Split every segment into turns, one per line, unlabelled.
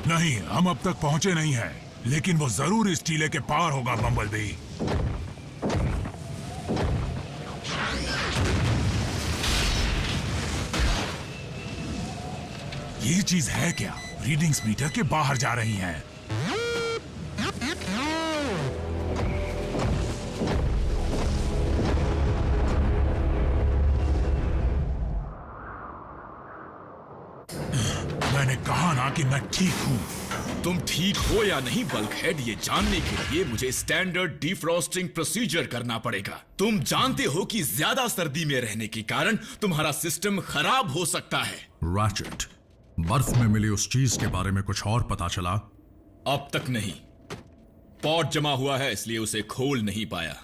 नहीं, हम अब तक पहुंचे नहीं हैं, लेकिन वो जरूर इस टीले के पार होगा बम्बलबी। ये चीज है क्या? रीडिंग्स मीटर के बाहर जा रही हैं। मैंने कहा ना कि मैं ठीक हूं।
तुम ठीक हो या नहीं बल्कहेड, ये जानने के लिए मुझे स्टैंडर्ड डिफ्रॉस्टिंग प्रोसीजर करना पड़ेगा। तुम जानते हो कि ज्यादा सर्दी में रहने के कारण तुम्हारा सिस्टम खराब हो सकता है।
रैचेट, बर्फ में मिली उस चीज के बारे में कुछ और पता चला?
अब तक नहीं। पॉट जमा हुआ है, इसलिए उसे खोल नहीं पाया।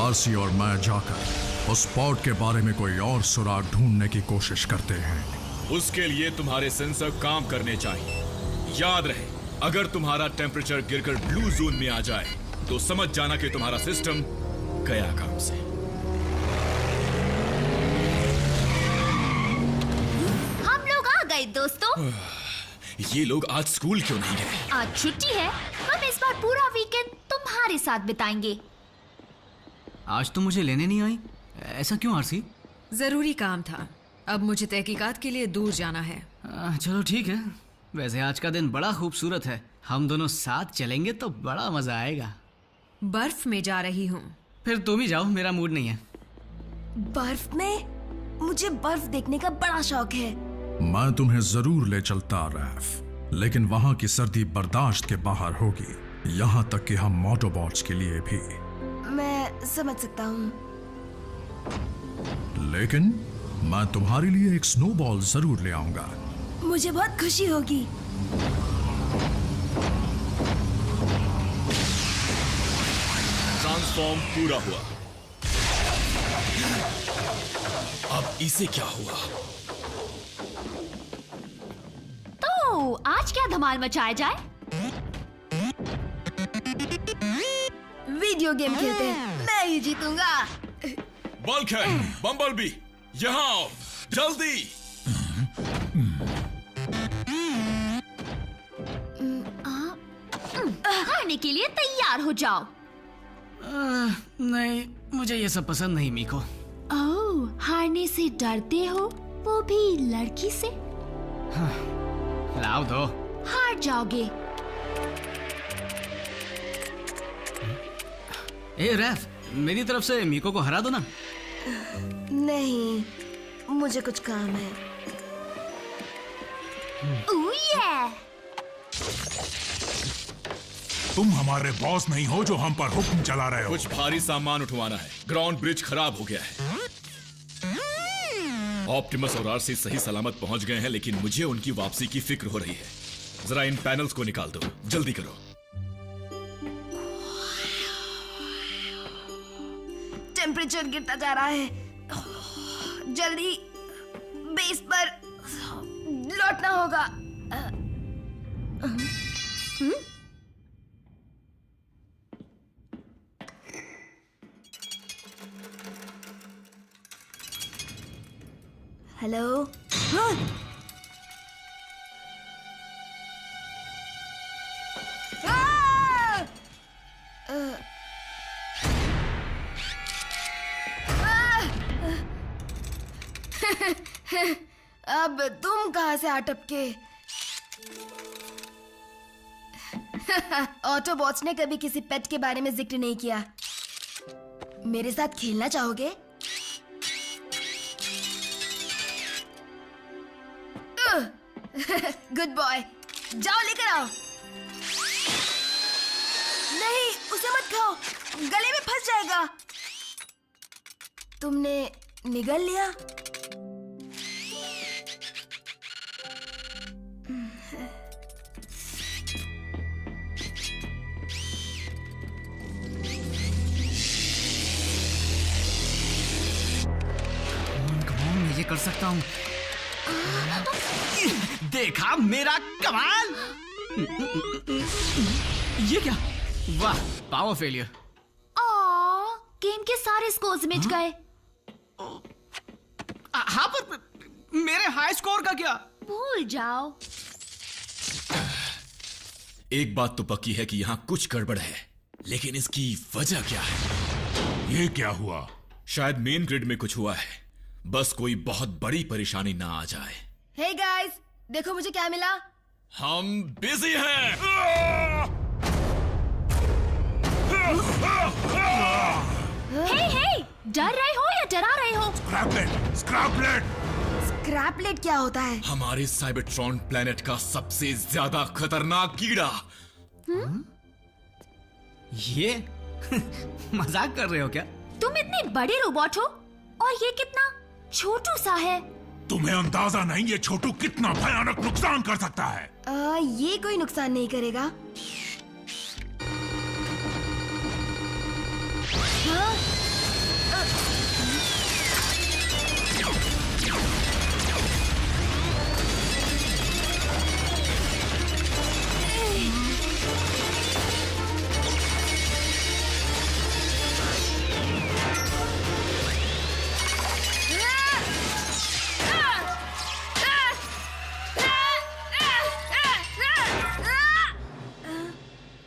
आरसी और मैं जाकर उस पॉट के बारे में कोई और सुराग ढूंढने की कोशिश करते हैं।
उसके लिए तुम्हारे सेंसर काम करने चाहिए। याद रहे, अगर तुम्हारा टेम्परेचर गिरकर ब्लू जोन में आ जाए तो समझ जाना कि तुम्हारा सिस्टम गया काम से।
हम लोग आ गए दोस्तों।
ये लोग आज स्कूल क्यों नहीं गए?
आज छुट्टी है। हम इस बार पूरा वीकेंड तुम्हारे साथ बिताएंगे।
आज तो मुझे लेने नहीं आई, ऐसा क्यों आरसी?
जरूरी काम था। अब मुझे तहकीकात के लिए दूर जाना है।
चलो ठीक है। वैसे आज का दिन बड़ा खूबसूरत है। हम दोनों साथ चलेंगे तो बड़ा मजा आएगा।
बर्फ में जा रही हूँ।
फिर तुम ही जाओ, मेरा मूड नहीं है।
बर्फ में? मुझे बर्फ देखने का बड़ा शौक है।
मैं तुम्हें जरूर ले चलता रैफ, लेकिन वहां की सर्दी बर्दाश्त के बाहर होगी, यहाँ तक कि हम मोटोबॉट्स के लिए भी।
मैं समझ सकता हूँ,
लेकिन मैं तुम्हारे लिए एक स्नोबॉल जरूर ले आऊंगा।
मुझे बहुत खुशी होगी।
ट्रांसफॉर्म पूरा हुआ। अब इसे क्या हुआ?
तो आज क्या धमाल मचाया जाए?
वीडियो गेम खेलते हैं, मैं ही जीतूंगा।
बल्कहेड, बम्बलबी, यहाँ आओ, जल्दी।
हारने के लिए तैयार हो जाओ।
नहीं, मुझे ये सब पसंद नहीं मीको।
ओह, हारने से डरते हो, वो भी लड़की से?
लाओ दो।
हार जाओगे।
ए रैफ, मेरी तरफ से मीको को हरा दो ना।
नहीं, मुझे कुछ काम है।
ओह ये!
तुम हमारे बॉस नहीं हो जो हम पर हुक्म चला रहे हो।
कुछ भारी सामान उठवाना है। ग्राउंड ब्रिज खराब हो गया है। ऑप्टिमस और आरसी सही सलामत पहुंच गए हैं, लेकिन मुझे उनकी वापसी की फिक्र हो रही है। जरा इन पैनल्स को निकाल दो, जल्दी करो।
टेम्परेचर गिरता जा रहा है। जल्दी बेस पर लौटना होगा। हेलो। अब तुम कहाँ से आ टपके? ऑटोबॉट्स ने कभी किसी पेट के बारे में जिक्र नहीं किया। मेरे साथ खेलना चाहोगे? गुड बॉय, जाओ लेकर आओ। नहीं, उसे मत खाओ, गले में फंस जाएगा। तुमने निगल लिया?
मैं ये कर सकता हूँ। देखा मेरा कमाल। ये क्या? वाह, पावर फेलियर।
गेम के सारे स्कोर्स मिट गए।
हाँ, पर मेरे हाई स्कोर का क्या?
भूल जाओ।
एक बात तो पक्की है कि यहाँ कुछ गड़बड़ है, लेकिन इसकी वजह क्या है?
ये क्या हुआ?
शायद मेन ग्रिड में कुछ हुआ है। बस कोई बहुत बड़ी परेशानी ना आ जाए।
हे गाइस, देखो मुझे क्या मिला।
हम बिजी हैं।
हे, डर रहे हो या डरा रहे हो?
स्क्रैपलेट, स्क्रैपलेट।
स्क्रैपलेट क्या होता है?
हमारे साइबरट्रॉन प्लेनेट का सबसे ज्यादा खतरनाक कीड़ा।
ये मजाक कर रहे हो क्या?
तुम इतने बड़े रोबोट हो और ये कितना छोटू सा है।
तुम्हें अंदाजा नहीं ये छोटू कितना भयानक नुकसान कर सकता है।
ये कोई नुकसान नहीं करेगा। हाँ?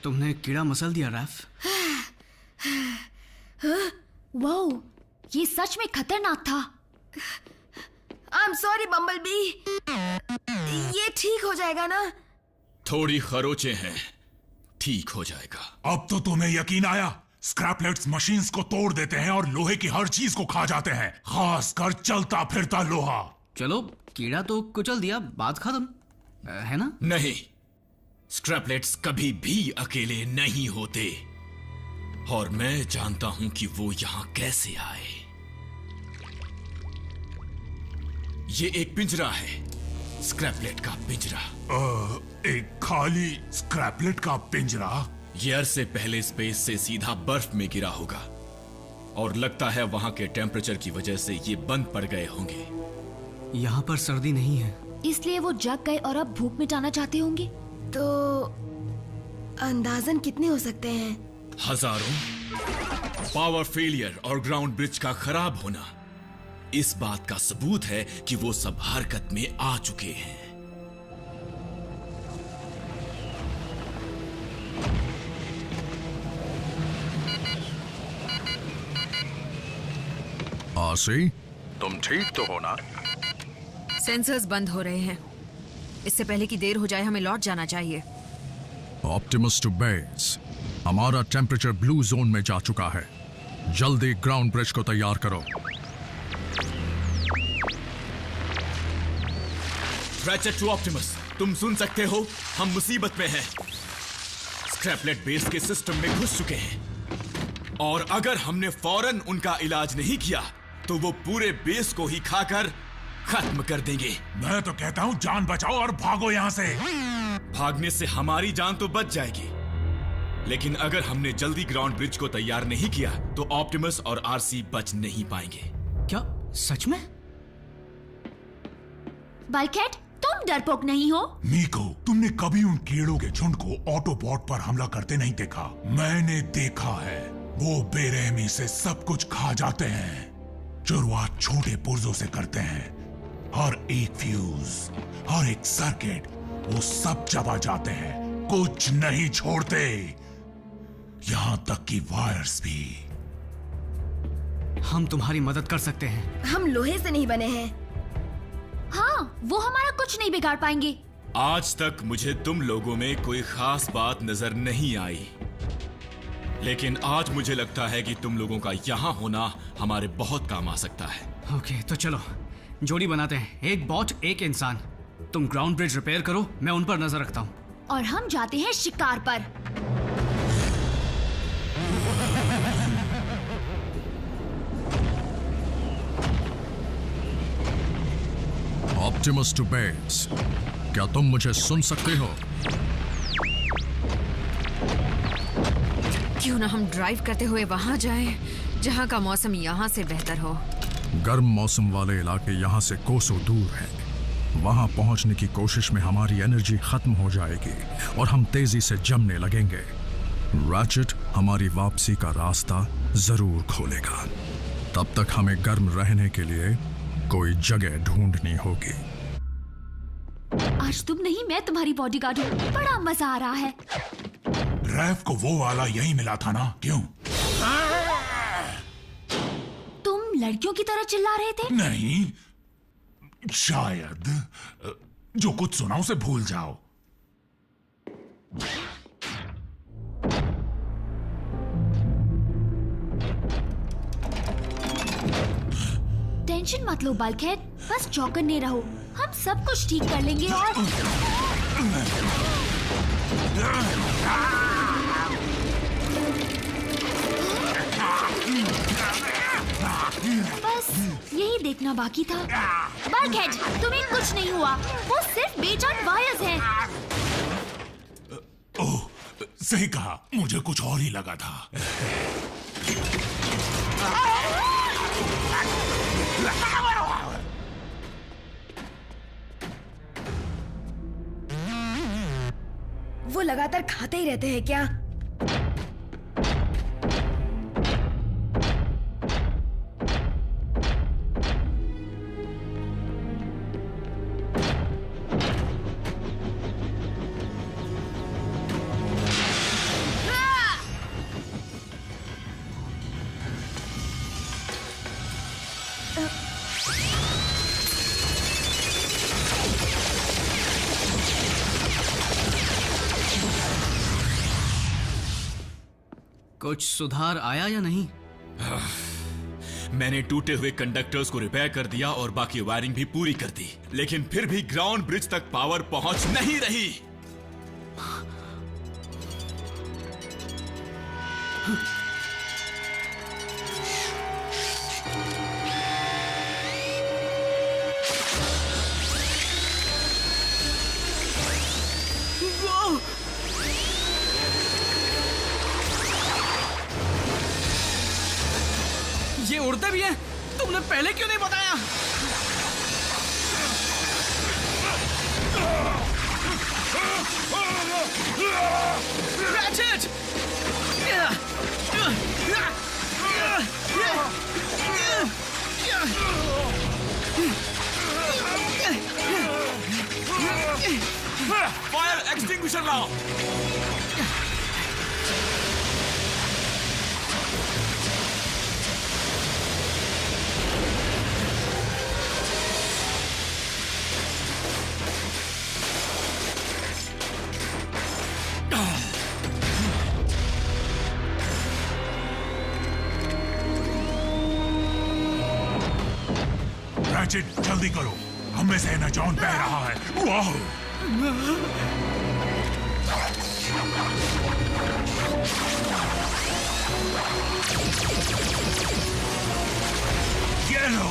तुमने कीड़ा मसल दिया रैफ।
वाओ, ये सच में खतरनाक था।
I am sorry bumblebee. ये ठीक हो जाएगा ना?
थोड़ी खरोचे हैं, ठीक हो जाएगा।
अब तो तुम्हें यकीन आया? स्क्रैपलेट्स मशीन्स को तोड़ देते हैं और लोहे की हर चीज को खा जाते हैं, खासकर चलता फिरता लोहा।
चलो, कीड़ा तो कुचल दिया, बात खत्म, है ना?
नहीं, स्क्रैपलेट्स कभी भी अकेले नहीं होते, और मैं जानता हूं कि वो यहां कैसे आए। ये एक पिंजरा है, स्क्रैपलेट का पिंजरा।
एक खाली स्क्रैपलेट का पिंजरा?
ये अरसे पहले स्पेस से सीधा बर्फ में गिरा होगा, और लगता है वहां के टेम्परेचर की वजह से ये बंद पड़ गए होंगे।
यहाँ पर सर्दी नहीं है,
इसलिए वो जग गए और अब भूख मिटाना चाहते होंगे।
तो अंदाजन कितने हो सकते हैं?
हजारों। पावर फेलियर और ग्राउंड ब्रिज का खराब होना इस बात का सबूत है कि वो सब हरकत में आ चुके हैं।
आसी, तुम ठीक तो हो ना?
सेंसर्स बंद हो रहे हैं। इससे पहले कि देर हो जाए हमें लौट जाना चाहिए।
Optimus to base. हमारा टेम्परेचर ब्लू जोन में जा चुका है। जल्दी ग्राउंड ब्रिज को तैयार करो।
रैचेट टू ऑप्टिमस, तुम सुन सकते हो? हम मुसीबत में हैं। स्क्रैपलेट बेस के सिस्टम में घुस चुके हैं, और अगर हमने फौरन उनका इलाज नहीं किया तो वो पूरे बेस को ही खाकर खत्म कर देंगे।
मैं तो कहता हूँ जान बचाओ और भागो यहाँ से।
भागने से हमारी जान तो बच जाएगी, लेकिन अगर हमने जल्दी ग्राउंड ब्रिज को तैयार नहीं किया तो ऑप्टिमस और आरसी बच नहीं पाएंगे।
क्या सच में?
बल्कहेड, तुम डरपोक नहीं हो?
मीको, तुमने कभी उन कीड़ों के झुंड को ऑटोबॉट पर हमला करते नहीं देखा? मैंने देखा है। वो बेरहमी से सब कुछ खा जाते हैं। शुरुआत छोटे पुर्जों से करते हैं। हर एक फ्यूज, हर एक सर्किट, वो सब चबा जाते हैं, कुछ नहीं छोड़ते, यहां तक कि वायर्स भी।
हम तुम्हारी मदद कर सकते हैं।
हम लोहे से नहीं बने हैं।
हाँ, वो हमारा कुछ नहीं बिगाड़ पाएंगे।
आज तक मुझे तुम लोगों में कोई खास बात नजर नहीं आई, लेकिन आज मुझे लगता है कि तुम लोगों का यहाँ होना हमारे बहुत काम आ सकता है।
ओके, तो चलो जोड़ी बनाते हैं, एक बॉट एक इंसान। तुम ग्राउंड ब्रिज रिपेयर करो, मैं उन पर नजर रखता हूँ।
और हम जाते हैं शिकार पर।
ऑप्टिमस टू बेस, क्या तुम मुझे सुन सकते हो?
क्यों ना हम ड्राइव करते हुए वहां जाएं, जहां का मौसम यहाँ से बेहतर हो।
गर्म मौसम वाले इलाके यहाँ से कोसों दूर हैं। वहां पहुंचने की कोशिश में हमारी एनर्जी खत्म हो जाएगी और हम तेजी से जमने लगेंगे। रैचेट हमारी वापसी का रास्ता जरूर खोलेगा। तब तक हमें गर्म रहने के लिए कोई जगह ढूंढनी होगी।
आज तुम नहीं, मैं तुम्हारी बॉडीगार्ड हूँ। बड़ा मजा आ रहा है।
रैफ को वो वाला यही मिला था ना, क्यों?
तुम लड़कियों की तरह चिल्ला रहे थे?
नहीं, शायद जो कुछ सुना उसे भूल जाओ।
टेंशन मत लो बल्कहेड, बस चौकन्ने रहो। हम सब कुछ ठीक कर लेंगे। और बस यही देखना बाकी था। बल्कहेड, तुम्हें कुछ नहीं हुआ, वो सिर्फ बेजान वायर्स हैं।
ओह, सही कहा, मुझे कुछ और ही लगा था।
वो लगातार खाते ही रहते हैं क्या?
कुछ सुधार आया या नहीं?
मैंने टूटे हुए कंडक्टर्स को रिपेयर कर दिया और बाकी वायरिंग भी पूरी कर दी, लेकिन फिर भी ग्राउंड ब्रिज तक पावर पहुंच नहीं रही।
ये उड़ते भी हैं? तुमने पहले क्यों नहीं बताया? Ratchet!
फायर एक्सटिंग्विशर लाओ।
रैचेट, जल्दी करो, हमें से न जॉन बह रहा है। वाह! ये लो।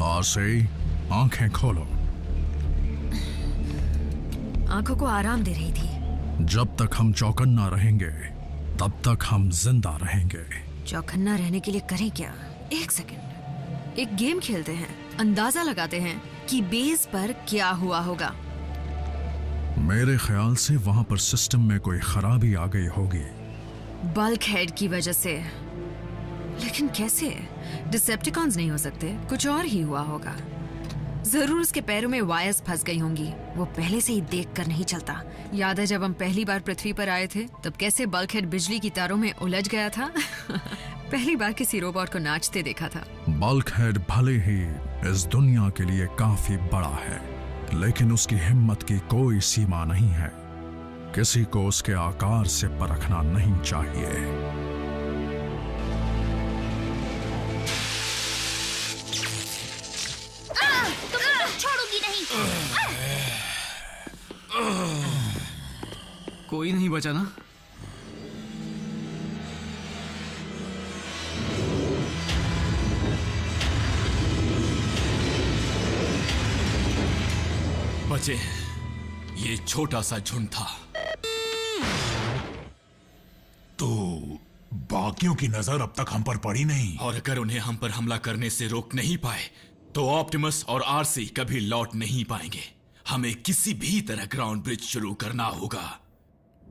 आसे, आंखें खोलो।
आंखों को आराम दे रही थी।
जब तक हम चौकन्ना रहेंगे तब तक हम जिंदा रहेंगे।
चौकन्ना रहने के लिए करें क्या? एक सेकंड, एक गेम खेलते हैं, अंदाजा लगाते हैं कि बेस पर क्या हुआ होगा।
मेरे ख्याल से वहां पर सिस्टम में कोई खराबी आ गई होगी।
बल्क हेड की वजह से। लेकिन कैसे? डिसेप्टिकॉन्स नहीं हो सकते, कुछ और ही हुआ होगा। जरूर उसके पैरों में वायर्स फंस गई होंगी। वो पहले से ही देख कर नहीं चलता। याद है जब हम पहली बार पृथ्वी पर आए थे तब कैसे बल्क हेड बिजली की तारों में उलझ गया था। पहली बार किसी रोबोट को नाचते देखा था।
बल्क हेड भले ही इस दुनिया के लिए काफी बड़ा है, लेकिन उसकी हिम्मत की कोई सीमा नहीं है। किसी को उसके आकार से परखना नहीं चाहिए।
तुम्हें छोड़ूंगी नहीं।
कोई नहीं बचा ना?
बचे, ये छोटा सा झुंड था।
तो बाकियों की नजर अब तक हम पर पड़ी नहीं।
और अगर उन्हें हम पर हमला करने से रोक नहीं पाए तो ऑप्टिमस और आरसी कभी लौट नहीं पाएंगे। हमें किसी भी तरह ग्राउंड ब्रिज शुरू करना होगा।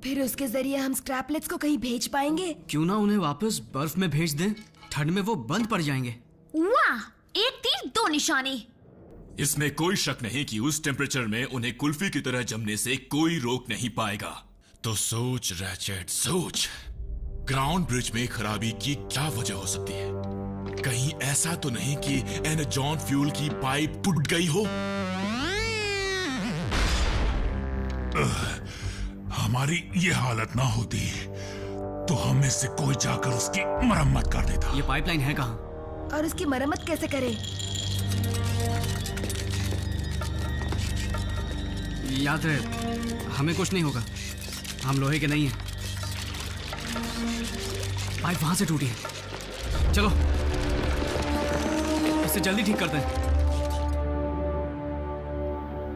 फिर उसके जरिए हम स्क्रैपलेट्स को कहीं भेज पाएंगे।
क्यों ना उन्हें वापस बर्फ में भेज दें? ठंड में वो बंद पड़ जाएंगे।
वाह, एक तीर दो निशाने।
इसमें कोई शक नहीं कि उस टेम्परेचर में उन्हें कुल्फी की तरह जमने से कोई रोक नहीं पाएगा। तो सोच रैचेट, सोच, ग्राउंड ब्रिज में खराबी की क्या वजह हो सकती है? कहीं ऐसा तो नहीं कि एनर्जॉन फ्यूल की पाइप टूट गई हो?
हमारी ये हालत ना होती तो हम में से कोई जाकर उसकी मरम्मत कर देता।
ये पाइपलाइन है कहाँ?
और उसकी मरम्मत कैसे करें?
याद रहे, हमें कुछ नहीं होगा। हम लोहे के नहीं हैं। पाइप वहां से टूटी है। चलो इसे जल्दी ठीक करते हैं।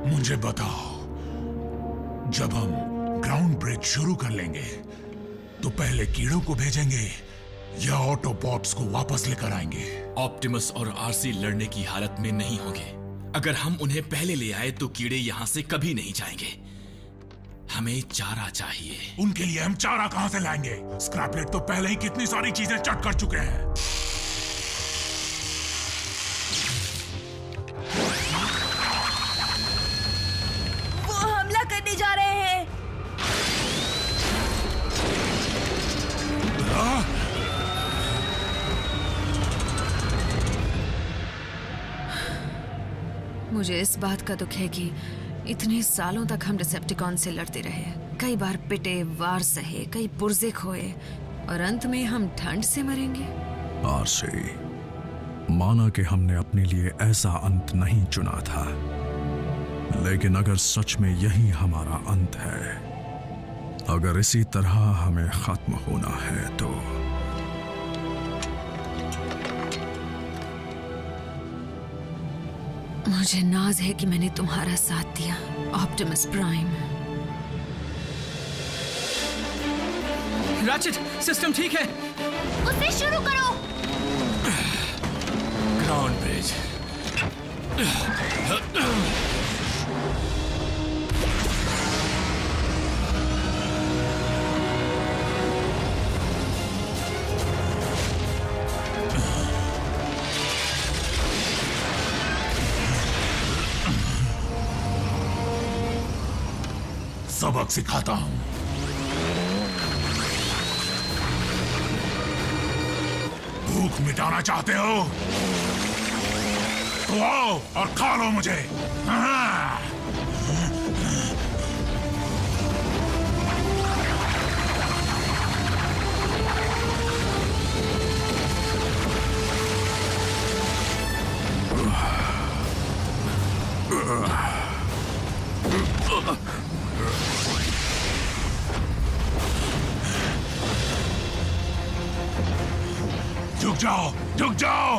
मुझे बताओ, जब हम ग्राउंड ब्रिज शुरू कर लेंगे तो पहले कीड़ों को भेजेंगे या ऑटोबॉट्स को वापस लेकर आएंगे?
ऑप्टिमस और आरसी लड़ने की हालत में नहीं होंगे। अगर हम उन्हें पहले ले आए तो कीड़े यहां से कभी नहीं जाएंगे। हमें चारा चाहिए।
उनके लिए हम चारा कहां से लाएंगे? स्क्रैपलेट तो पहले ही कितनी सारी चीजें चट कर चुके हैं।
वो हमला करने जा रहे हैं।
मुझे इस बात का दुख है कि इतने सालों तक हम डिसेप्टिकॉन से लड़ते रहे। कई बार पिटे, वार सहे, कई पुर्जे खोए, और अंत में हम ठंड से मरेंगे।
आरसी, माना कि हमने अपने लिए ऐसा अंत नहीं चुना था, लेकिन अगर सच में यही हमारा अंत है, अगर इसी तरह हमें खत्म होना है तो
मुझे नाज है कि मैंने तुम्हारा साथ दिया, ऑप्टिमस प्राइम।
रैचेट, सिस्टम ठीक है।
उसे शुरू करो।
Ground bridge.
सबक सिखाता हूं। भूख मिटाना चाहते हो तो आओ और खा लो मुझे। हाँ। झुक जाओ, झुक जाओ।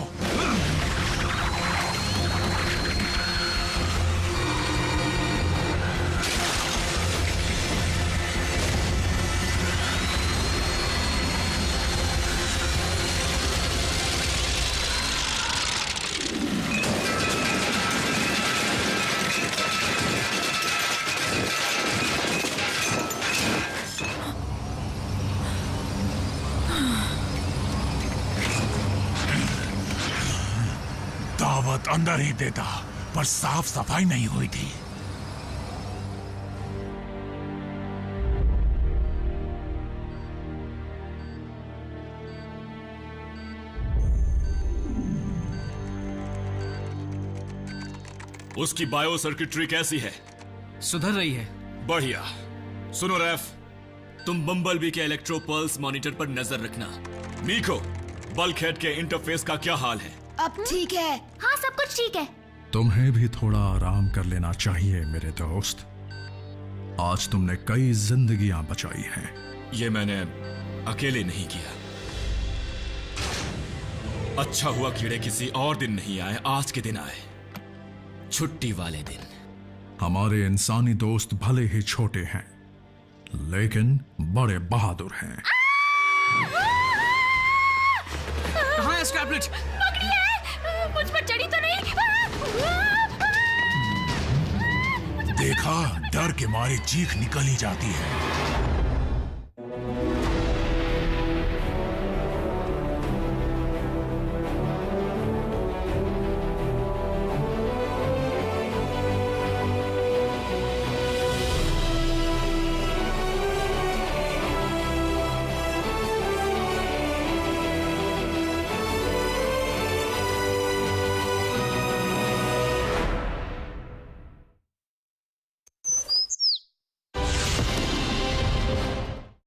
दावत अंदर ही देता, पर साफ सफाई नहीं हुई थी।
उसकी बायो सर्किटरी कैसी है?
सुधर रही है।
बढ़िया। सुनो रैफ, तुम बम्बलबी के इलेक्ट्रो पल्स मॉनिटर पर नजर रखना। मीको, बल्कहेड के इंटरफेस का क्या हाल है?
अब ठीक है।
हाँ, सब कुछ ठीक है।
तुम्हें भी थोड़ा आराम कर लेना चाहिए मेरे दोस्त। आज तुमने कई जिंदगियां बचाई हैं।
ये मैंने अकेले नहीं किया। अच्छा हुआ कीड़े किसी और दिन नहीं आए, आज के दिन आए, छुट्टी वाले दिन।
हमारे इंसानी दोस्त भले ही छोटे हैं, लेकिन बड़े बहादुर हैं।
कहाँ है स्क्रैपलेट?
पकड़िए, मुझ पर चढ़ी तो नहीं?
देखा, डर के मारे चीख निकल ही जाती है।